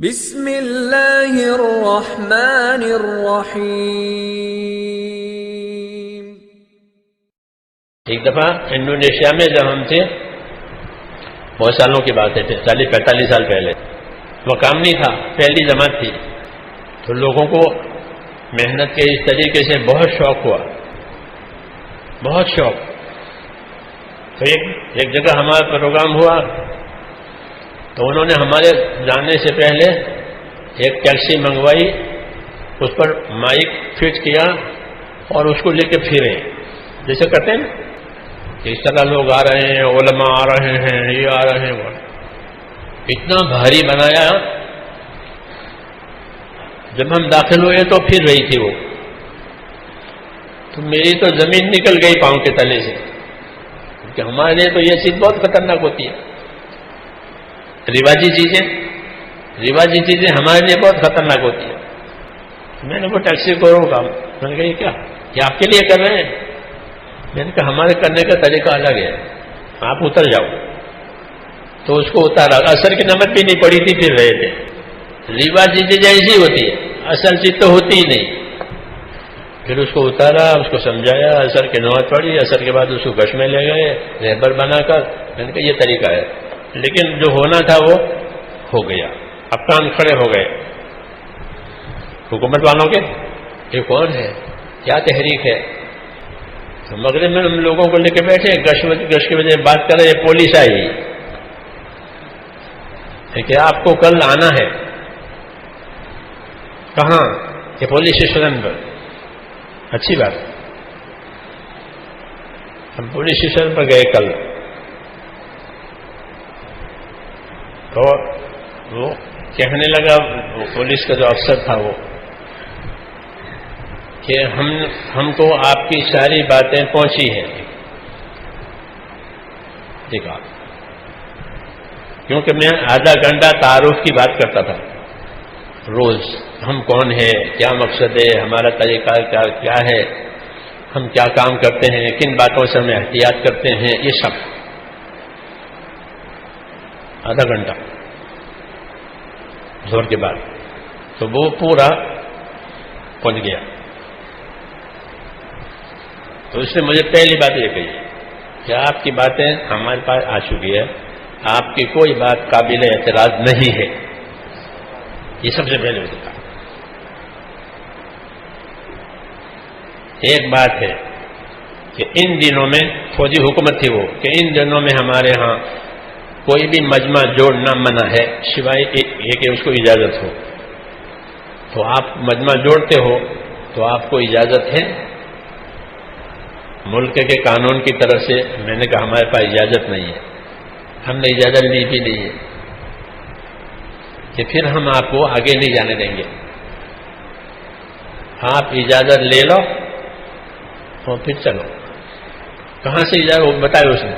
بسم اللہ الرحمن الرحیم۔ ایک دفعہ انڈونیشیا میں جب ہم تھے، بہت سالوں کی بات ہے، 40-45 سال پہلے، وہ کام نہیں تھا، پہلی جماعت تھی، تو لوگوں کو محنت کے اس طریقے سے بہت شوق ہوا، بہت شوق۔ تو ایک جگہ ہمارا پروگرام ہوا، تو انہوں نے ہمارے جانے سے پہلے ایک ٹیکسی منگوائی، اس پر مائک فٹ کیا اور اس کو لے کے پھرے، جیسے کرتے ہیں کہ اس طرح لوگ آ رہے ہیں، علماء آ رہے ہیں، یہ آ رہے ہیں، وہ اتنا بھاری بنایا۔ جب ہم داخل ہوئے تو پھر رہی تھی وہ، تو میری تو زمین نکل گئی پاؤں کے تلے سے، کہ ہمارے لیے تو یہ چیز بہت خطرناک ہوتی ہے، رواجی چیزیں ہمارے لیے بہت خطرناک ہوتی ہے۔ میں نے وہ ٹیکسی کو روکا، میں نے کہا یہ کیا، یہ آپ کے لیے کر رہے ہیں؟ میں نے کہا ہمارے کرنے کا طریقہ الگ ہے، آپ اتر جاؤ۔ تو اس کو اتارا، اثر کی نمک بھی نہیں پڑی تھی، پھر رہے تھے۔ رواجی چیزیں ایسی ہوتی ہے، اصل چیز تو ہوتی ہی نہیں۔ پھر اس کو اتارا، اس کو سمجھایا، اثر کی نمک پڑی، اثر کے بعد اس کو گش میں لے گئے رہبر بنا کر۔ میں نے کہا یہ طریقہ ہے، لیکن جو ہونا تھا وہ ہو گیا، اب کان کھڑے ہو گئے حکومت والوں کے۔ ایک اور ہے، کیا تحریک ہے، تو مغرب میں ہم لوگوں کو لے کے بیٹھے، گش کی وجہ بات کر رہے، پولیس آئی کہ آپ کو کل آنا ہے۔ کہاں؟ کہ پولیس اسٹیشن پر۔ اچھی بات، ہم پولیس اسٹیشن پر گئے کل، تو وہ کہنے لگا، وہ پولیس کا جو افسر تھا وہ، کہ ہم کو آپ کی ساری باتیں پہنچی ہیں، ٹھیک ہے، کیونکہ میں آدھا گھنٹہ تعارف کی بات کرتا تھا روز، ہم کون ہیں، کیا مقصد ہے، ہمارا طریقہ کیا ہے، ہم کیا کام کرتے ہیں، کن باتوں سے ہم احتیاط کرتے ہیں، یہ سب آدھا گھنٹہ زور کے بعد، تو وہ پورا پہنچ گیا۔ تو اس نے مجھے پہلی بات یہ کہی کہ آپ کی باتیں ہمارے پاس آ چکی ہے، آپ کی کوئی بات قابل اعتراض نہیں ہے، یہ سب سے پہلے ہوتا۔ ایک بات ہے کہ ان دنوں میں فوجی حکومت تھی وہ، کہ ان دنوں میں ہمارے ہاں کوئی بھی مجمع جوڑنا منع ہے، سوائے یہ کہ اس کو اجازت ہو۔ تو آپ مجمع جوڑتے ہو تو آپ کو اجازت ہے ملک کے قانون کی طرف سے؟ میں نے کہا ہمارے پاس اجازت نہیں ہے، ہم نے اجازت لی بھی نہیں ہے، کہ پھر ہم آپ کو آگے نہیں جانے دیں گے، آپ اجازت لے لو اور پھر چلو۔ کہاں سے اجازت؟ وہ بتایا اس نے،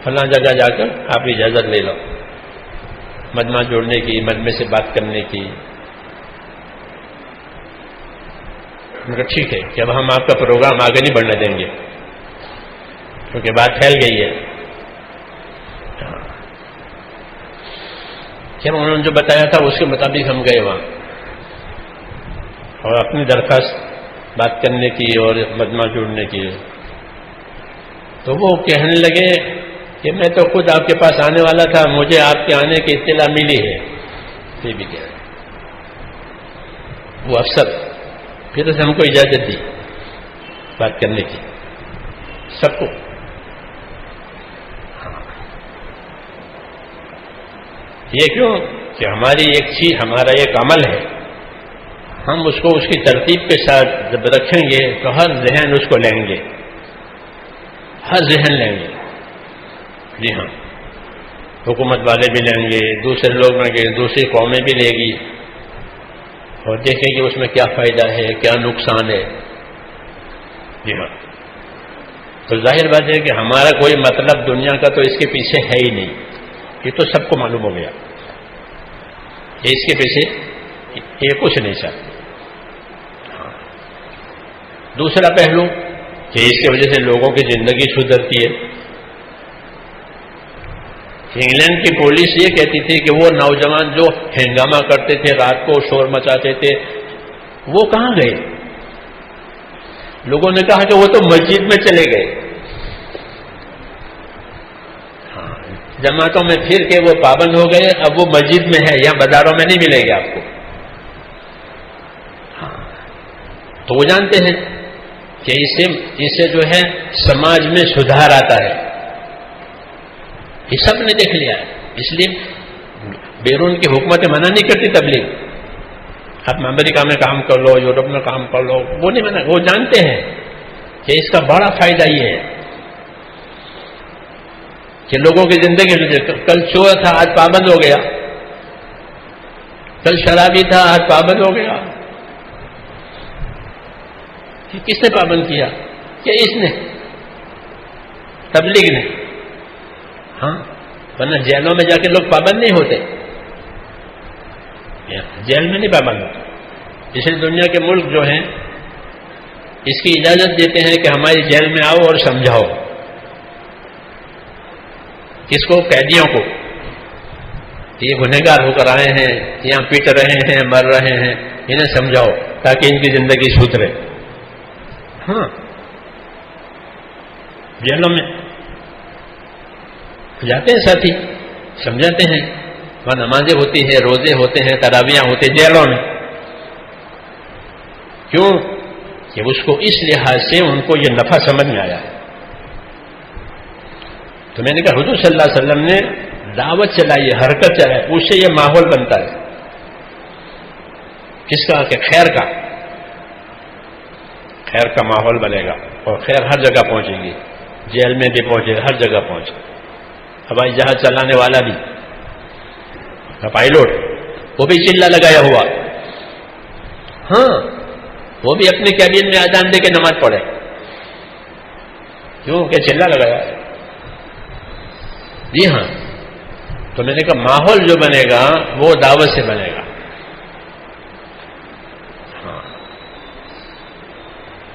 فلاں جگہ جا کر آپ اجازت لے لو مجمع جوڑنے کی، مجمع سے بات کرنے کی۔ میں کہا ٹھیک ہے، کہ اب ہم آپ کا پروگرام آگے نہیں بڑھنے دیں گے، کیونکہ بات پھیل گئی ہے۔ جب انہوں نے جو بتایا تھا اس کے مطابق ہم گئے وہاں، اور اپنی درخواست بات کرنے کی اور مجمع جوڑنے کی۔ تو وہ کہنے لگے کہ میں تو خود آپ کے پاس آنے والا تھا، مجھے آپ کے آنے کی اطلاع ملی ہے۔ یہ بھی کیا وہ افسر پھر سے ہم کو اجازت دی بات کرنے کی، سب کو۔ یہ کیوں؟ کہ ہماری ایک چیز، ہمارا ایک عمل ہے، ہم اس کو اس کی ترتیب کے ساتھ جب رکھیں گے تو ہر ذہن اس کو لیں گے، ہر ذہن لیں گے۔ جی ہاں، حکومت والے بھی لیں گے، دوسرے لوگ لیں گے، دوسری قومیں بھی لے گی، اور دیکھیں گے اس میں کیا فائدہ ہے، کیا نقصان ہے۔ جی ہاں، تو ظاہر بات ہے کہ ہمارا کوئی مطلب دنیا کا تو اس کے پیچھے ہے ہی نہیں، یہ تو سب کو معلوم ہو گیا، اس کے پیچھے یہ کچھ نہیں چاہتے۔ دوسرا پہلو کہ اس کی وجہ سے لوگوں کی زندگی سدھرتی ہے، انگلینڈ کی پولیس یہ کہتی تھی کہ وہ نوجوان جو ہنگامہ کرتے تھے، رات کو شور مچاتے تھے، وہ کہاں گئے؟ لوگوں نے کہا کہ وہ تو مسجد میں چلے گئے. ہاں، جماعتوں میں پھر کے وہ پابند ہو گئے، اب وہ مسجد میں ہے، یہاں بازاروں میں نہیں ملے گے آپ کو. ہاں، تو وہ جانتے ہیں کہ اس سے جو ہے سماج میں سدھار آتا ہے. یہ سب نے دیکھ لیا ہے. اس لیے بیرون کی حکومتیں منع نہیں کرتی تبلیغ. آپ امریکہ میں کام کر لو، یورپ میں کام کر لو، وہ نہیں منع. وہ جانتے ہیں کہ اس کا بڑا فائدہ یہ ہے کہ لوگوں کی زندگی میں کل چور تھا آج پابند ہو گیا، کل شرابی تھا آج پابند ہو گیا. کہ کس نے پابند کیا؟ کہ اس نے، تبلیغ نے. ہاں، ورنہ جیلوں میں جا کے لوگ پابند نہیں ہوتے، جیل میں نہیں پابند ہوتے. اس لیے دنیا کے ملک جو ہیں اس کی اجازت دیتے ہیں کہ ہماری جیل میں آؤ اور سمجھاؤ. کس کو؟ قیدیوں کو. یہ گنہگار ہو کر آئے ہیں، یہاں پیٹ رہے ہیں، مر رہے ہیں، انہیں سمجھاؤ تاکہ ان کی زندگی سدھرے. ہاں، جیلوں میں جاتے ہیں ساتھی، سمجھاتے ہیں. وہاں نمازیں ہوتی ہیں، روزے ہوتے ہیں، تراویاں ہوتے ہیں جیلوں میں. کیوں؟ کہ اس کو اس لحاظ سے ان کو یہ نفع سمجھ میں آیا ہے. تو میں نے کہا حضور صلی اللہ علیہ وسلم نے دعوت چلائی، حرکت چلائی، اس سے یہ ماحول بنتا ہے. کس کا؟ کہ خیر کا. خیر کا ماحول بنے گا اور خیر ہر جگہ پہنچے گی. جیل میں بھی پہنچے گا، ہر جگہ پہنچے گا. ہوائی جہاز چلانے والا بھی، پائلٹ، وہ بھی چلا لگایا ہوا. ہاں، وہ بھی اپنے کیبن میں اذان دے کے نماز پڑھے. کیوں؟ کہ چلا لگایا. جی ہاں. تو میں نے کہا ماحول جو بنے گا وہ دعوت سے بنے گا. ہاں،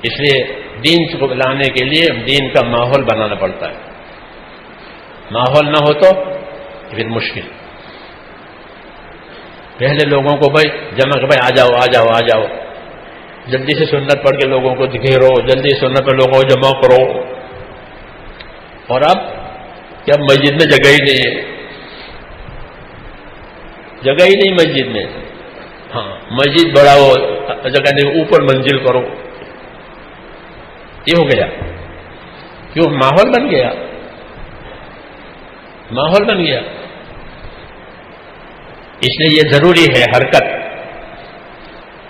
اس لیے دین کو لانے کے لیے دین کا ماحول بنانا پڑتا ہے. ماحول نہ ہو تو پھر مشکل. پہلے لوگوں کو بھائی جمع کہ بھائی آ جاؤ آ جاؤ آ جاؤ، جلدی سے سنت پڑھ کے لوگوں کو گھیرو، جلدی سنت پہ لوگوں کو جمع کرو. اور اب کیا مسجد میں جگہ ہی نہیں ہے، جگہ ہی نہیں مسجد میں. ہاں، مسجد بڑھاؤ، جگہ نہیں، اوپر منزل کرو. یہ ہو گیا. کیوں؟ ماحول بن گیا، ماحول بن گیا. اس لیے یہ ضروری ہے حرکت،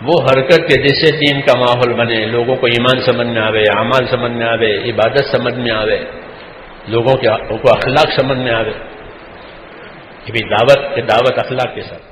وہ حرکت کے جیسے دین کا ماحول بنے، لوگوں کو ایمان سمجھ میں آوے، اعمال سمجھ میں آوے، عبادت سمجھ میں آوے، لوگوں کو اخلاق سمجھ میں آوے. کہ بھی دعوت اخلاق کے ساتھ.